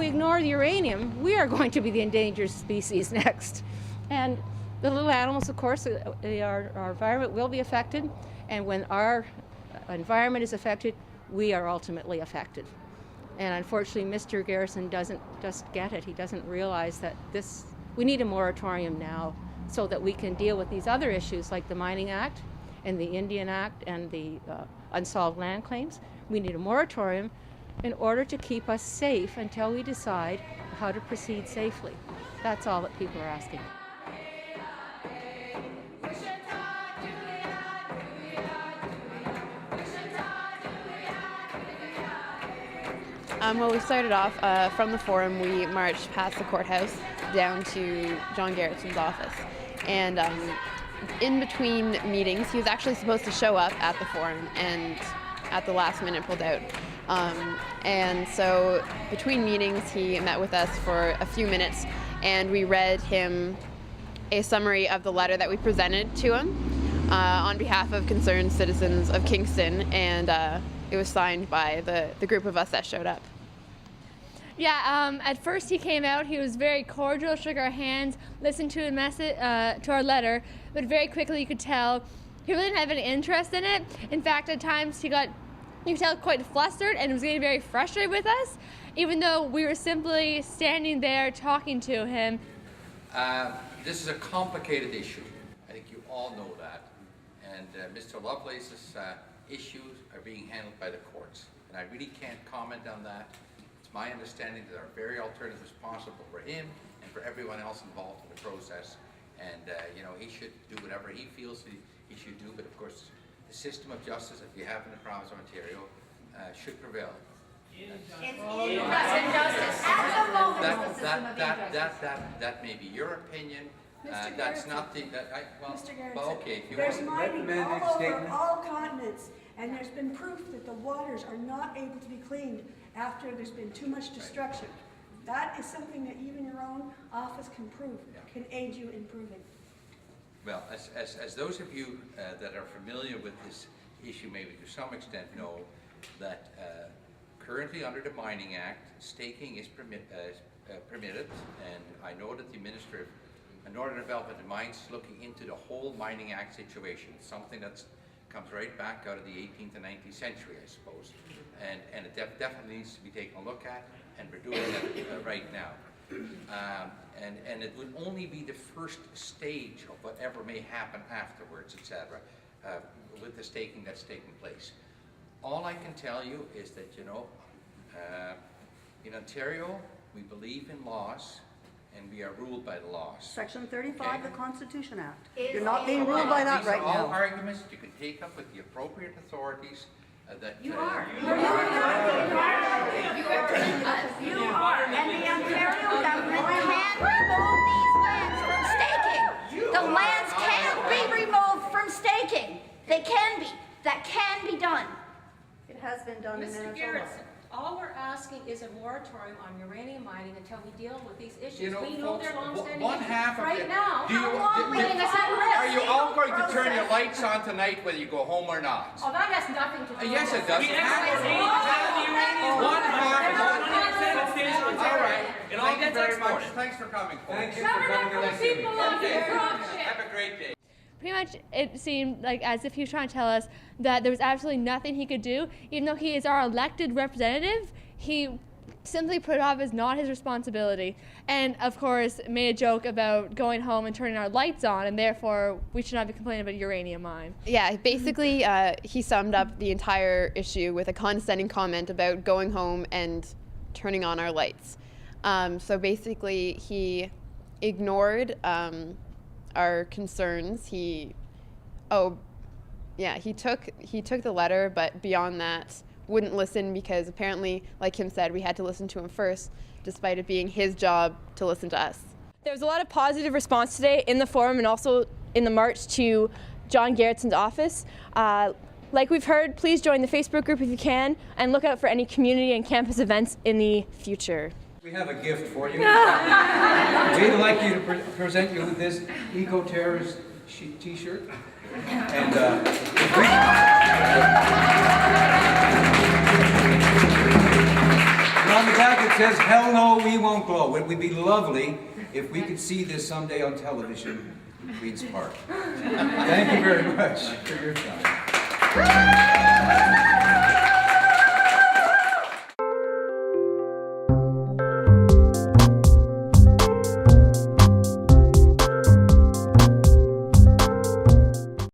we ignore the uranium, we are going to be the endangered species next. And the little animals, of course, our environment will be affected, and when our environment is affected, we are ultimately affected. And unfortunately, Mr. Garrison doesn't just get it. He doesn't realize that we need a moratorium now so that we can deal with these other issues like the Mining Act and the Indian Act and the unsolved land claims. We need a moratorium in order to keep us safe until we decide how to proceed safely. That's all that people are asking. Well, we started off from the forum. We marched past the courthouse down to John Garrison's office. And in between meetings, he was actually supposed to show up at the forum and at the last minute pulled out. And so between meetings, he met with us for a few minutes and we read him a summary of the letter that we presented to him on behalf of concerned citizens of Kingston, and it was signed by the group of us that showed up. Yeah, at first he came out, he was very cordial, shook our hands, listened to to our letter, but very quickly you could tell he really didn't have any interest in it. In fact, at times you could tell quite flustered and was getting very frustrated with us, even though we were simply standing there talking to him. This is a complicated issue. I think you all know that. And Mr. Lovelace's issues are being handled by the courts. And I really can't comment on that. It's my understanding that there are very alternatives possible for him and for everyone else involved in the process. And he should do whatever he feels he should do. But of course, the system of justice that we have in the province of Ontario should prevail. That may be your opinion. That's not the. Mr. Garrison, well, okay. If you there's want mining all over all continents, and there's been proof that the waters are not able to be cleaned after there's been too much destruction. That is something that even your own office can prove, can aid you in proving. Well, as those of you that are familiar with this issue maybe to some extent know that currently under the Mining Act, staking is permitted, and I know that the Minister of Northern Development and Mines is looking into the whole Mining Act situation. It's something that comes right back out of the 18th and 19th century, I suppose, and it definitely needs to be taken a look at, and we're doing that right now. And it would only be the first stage of whatever may happen afterwards, etc., with the staking that's taking place. All I can tell you is that, in Ontario, we believe in laws, and we are ruled by the laws. Section 35 of the Constitution Act. Is You're not being ruled by that right now. These are all arguments that you can take up with the appropriate authorities that... You are. You are. And the Ontario government can remove these lands from staking. The lands can be removed from staking. They can be. That can be done. It has been done in Manitoba. Mr. Garrison, all we're asking is a moratorium on uranium mining until we deal with these issues. We know they're long-standing issues right now. Are you all going to turn your lights on tonight whether you go home or not? Oh, that has nothing to do with Yes, it does. We export 80% of the uranium. One half. 20% stays in Ontario. All right. It all Thank you gets very exported. much. Thanks for coming, folks. Thank you for coming to listen to me. Have a great day. Pretty much it seemed like as if he was trying to tell us that there was absolutely nothing he could do. Even though he is our elected representative, he simply put it off as not his responsibility. And of course made a joke about going home and turning our lights on, and therefore we should not be complaining about a uranium mine. Yeah, basically he summed up the entire issue with a condescending comment about going home and turning on our lights. So basically he ignored our concerns. He took the letter, but beyond that wouldn't listen, because apparently, like him said, we had to listen to him first, despite it being his job to listen to us. There was a lot of positive response today in the forum and also in the march to John Garrison's office. Like we've heard, please join the Facebook group if you can, and look out for any community and campus events in the future. We have a gift for you. We'd like you to present you with this eco-terrorist t-shirt. And on the back it says, hell no, we won't glow. It would be lovely if we could see this someday on television in Queen's Park. Thank you very much for your time.